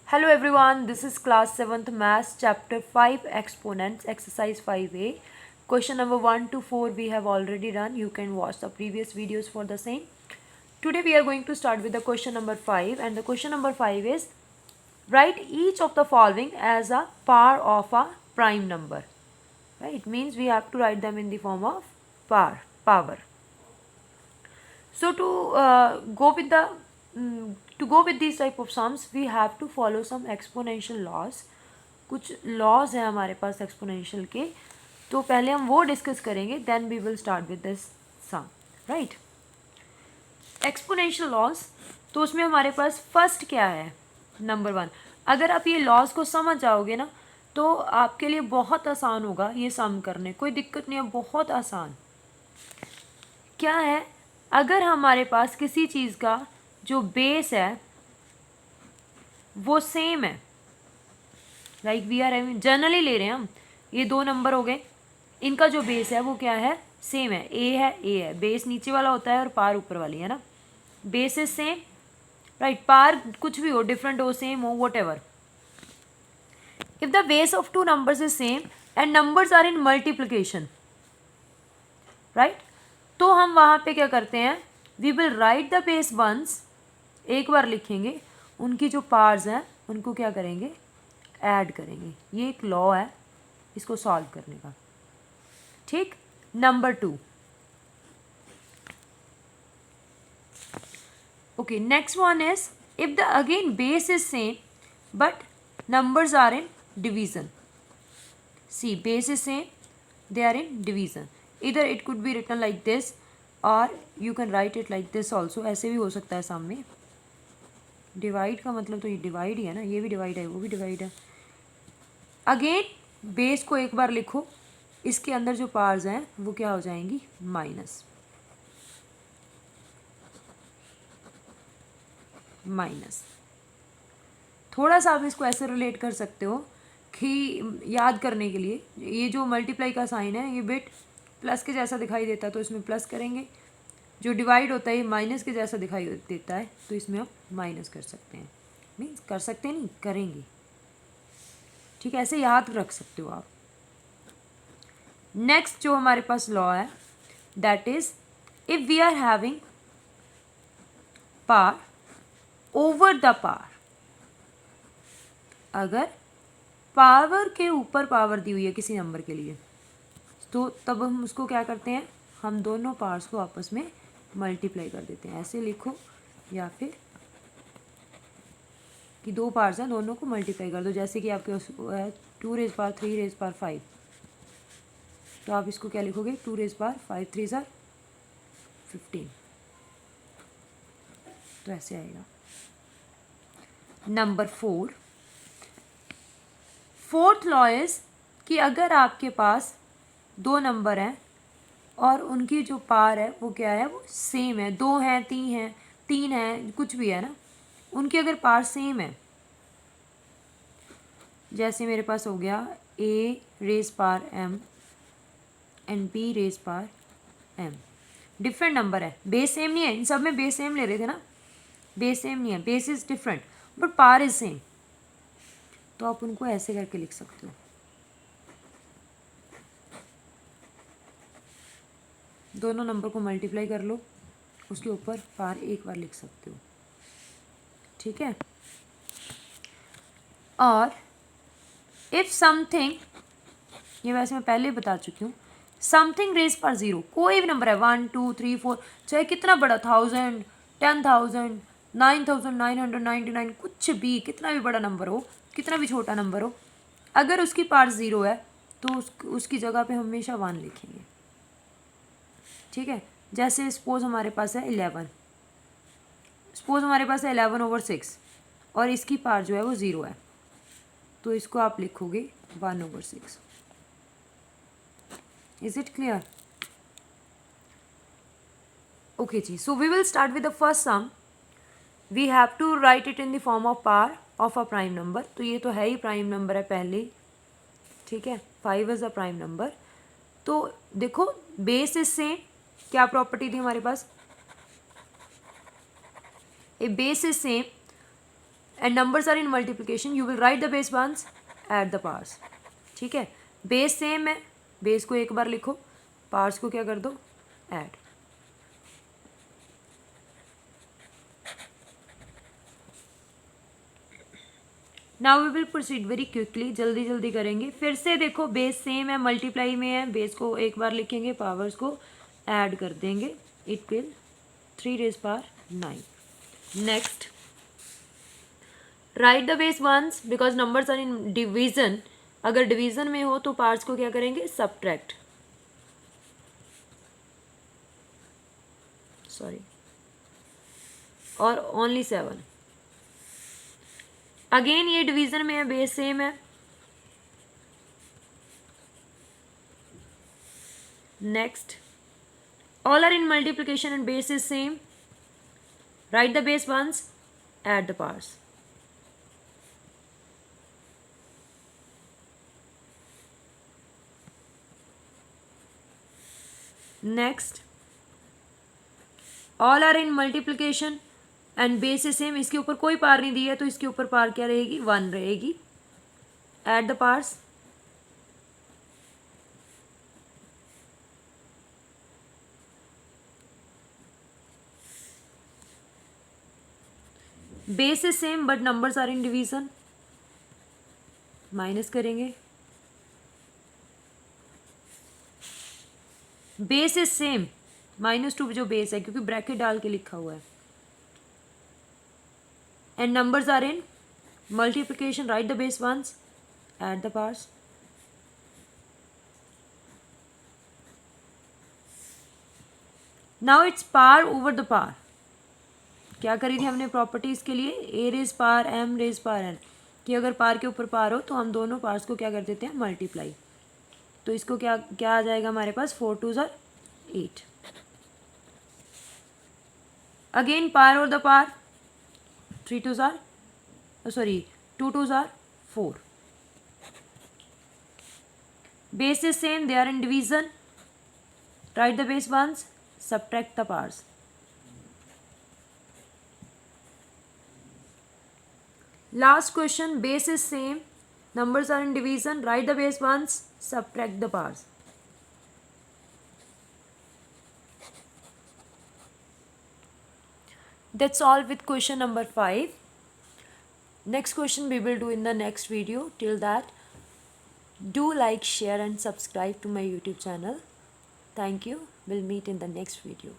Hello everyone, this is class 7th Maths chapter 5 exponents exercise 5a. Question number 1 to 4 we have already done. You can watch the previous videos for the same. Today we are going to start with the question number 5, and the question number 5 is write each of the following as a power of a prime number. Right? It means we have to write them in the form of power. So to go with these type of sums, we have to follow some exponential laws. कुछ laws हैं हमारे पास exponential के, तो पहले हम वो discuss करेंगे, then we will start with this sum, right? Exponential laws, तो उसमें हमारे पास फर्स्ट क्या है, नंबर 1. अगर आप ये लॉज को समझ जाओगे ना, तो आपके लिए बहुत आसान होगा ये सम करने, कोई दिक्कत नहीं है, बहुत आसान. क्या है, अगर हमारे पास किसी चीज़ का जो बेस है वो सेम है, लाइक वी आर जनरली ले रहे हैं हम, ये 2 नंबर हो गए, इनका जो बेस है वो क्या है, सेम है, ए है, बेस नीचे वाला होता है और पार ऊपर वाली है ना, base is same, right. Power कुछ भी हो, डिफरेंट हो, सेम हो, whatever. If the base of 2 numbers is same and numbers are in multiplication, right, तो हम वहाँ पे क्या करते हैं, we will write the base once, एक बार लिखेंगे, उनकी जो पार्ट्स हैं उनको क्या करेंगे, ऐड करेंगे. ये एक लॉ है इसको सॉल्व करने का, ठीक. Number 2, okay, next one is if the again base is same but numbers are in division. See, base is same, they are in division. Either it could be written like this or you can write it like this also. ऐसे भी हो सकता है सामने. Divide का मतलब तो ये डिवाइड ही है ना, ये भी डिवाइड है, वो भी डिवाइड है. अगेन बेस को एक बार लिखो, इसके अंदर जो पार्ट्स हैं वो क्या हो जाएंगी, माइनस. थोड़ा सा आप इसको ऐसे रिलेट कर सकते हो कि याद करने के लिए, ये जो मल्टीप्लाई का साइन है ये बिट प्लस के जैसा दिखाई देता है तो इसमें प्लस करेंगे, जो डिवाइड होता है ये माइनस के जैसा दिखाई देता है तो इसमें हम माइनस कर सकते हैं, मीन्स कर सकते हैं नहीं, करेंगे, ठीक है, ऐसे याद रख सकते हो आप. नेक्स्ट जो हमारे पास लॉ है that is if we are having power over the power, अगर पावर के ऊपर पावर दी हुई है किसी नंबर के लिए, तो तब हम उसको क्या करते हैं, हम दोनों पार्ट्स को आपस में मल्टीप्लाई कर देते हैं. ऐसे लिखो, या फिर कि 2 पार्ट्स हैं दोनों को मल्टीप्लाई कर दो. जैसे कि आपके है 2 रेज पावर 3 रेज पावर 5, तो आप इसको क्या लिखोगे, 2 रेज पावर 5 3 ज़ार 15, तो ऐसे आएगा. नंबर 4, फोर्थ लॉ इज कि अगर आपके पास 2 नंबर हैं और उनकी जो पार है वो क्या है, वो सेम है, 2 हैं 3 है, कुछ भी है ना, उनकी अगर पार सेम है, जैसे मेरे पास हो गया a raise power m and b raise power m, different number है, बेस सेम नहीं है, इन सब में बेस सेम ले रहे थे ना, बेस सेम नहीं है, base is different but power is same, तो आप उनको ऐसे करके लिख सकते हो, दोनों नंबर को मल्टीप्लाई कर लो, उसके ऊपर पार एक बार लिख सकते हो, ठीक है. और इफ समथिंग, ये वैसे मैं पहले ही बता चुकी हूँ, समथिंग रेज पर 0, कोई भी नंबर है 1 2 3 4, चाहे कितना बड़ा 1000 10,000 9,999, कुछ भी, कितना भी बड़ा नंबर हो, कितना भी छोटा नंबर हो, अगर उसकी पार्ट 0 है तो उसकी जगह पे हमेशा 1 लिखेंगे, ठीक है. जैसे सपोज हमारे पास है 11, सपोज हमारे पास है 11/6 और इसकी पार्ट जो है वो 0 है, तो इसको आप लिखोगे 1/6. Is it clear? ओके जी, so we will start with the first sum. We have to write it in the form of power of a prime number, तो ये तो है ही प्राइम नंबर है पहले, ठीक है, 5 इज अ प्राइम नंबर. तो देखो बेस इज सेम, क्या प्रॉपर्टी थी हमारे पास, a base is same and numbers are in multiplication, you will write the base once, add the parts. ठीक है, बेस सेम है, बेस को एक बार लिखो, पार्ट्स को क्या कर दो, add. Now we will proceed very quickly, जल्दी जल्दी करेंगे। फिर से देखो, बेस सेम है, मल्टीप्लाई में है, बेस को एक बार लिखेंगे, पावर्स को ऐड कर देंगे, it will 3 raised power 9। Next, write the base once, because numbers are in division. अगर डिवीजन में हो तो पार्ट्स को क्या करेंगे, सब्ट्रैक्ट, सॉरी, और ओनली 7। अगेन ये डिवीजन में है, बेस सेम है। Next, all are in multiplication and base is same, write the base once, add the powers. Next, all are in multiplication and base is same, इसके ऊपर कोई पार नहीं दी है तो इसके ऊपर पार क्या रहेगी, 1 रहेगी, add the powers. Base is same but numbers are in division, minus करेंगे। बेस इज सेम, -2 जो बेस है, क्योंकि ब्रैकेट डाल के लिखा हुआ है, and numbers are in multiplication, write the base once, add the parts. Now it's power over the power. क्या करी थी हमने प्रॉपर्टीज के लिए, a raise power m raise power n, कि अगर पार के ऊपर पार हो तो हम दोनों पार्ट्स को क्या कर देते हैं, मल्टीप्लाई। तो इसको क्या क्या आ जाएगा हमारे पास, 4 2s are 8। Again power over the power, 3 2s are, sorry 2 2s are 4। Base is same, they are in division, write the base once, subtract the powers. Last question, base is same, numbers are in division, write the base ones, subtract the parts. That's all with question number 5. Next question we will do in the next video. Till that, do like, share and subscribe to my YouTube channel. Thank you. We'll meet in the next video.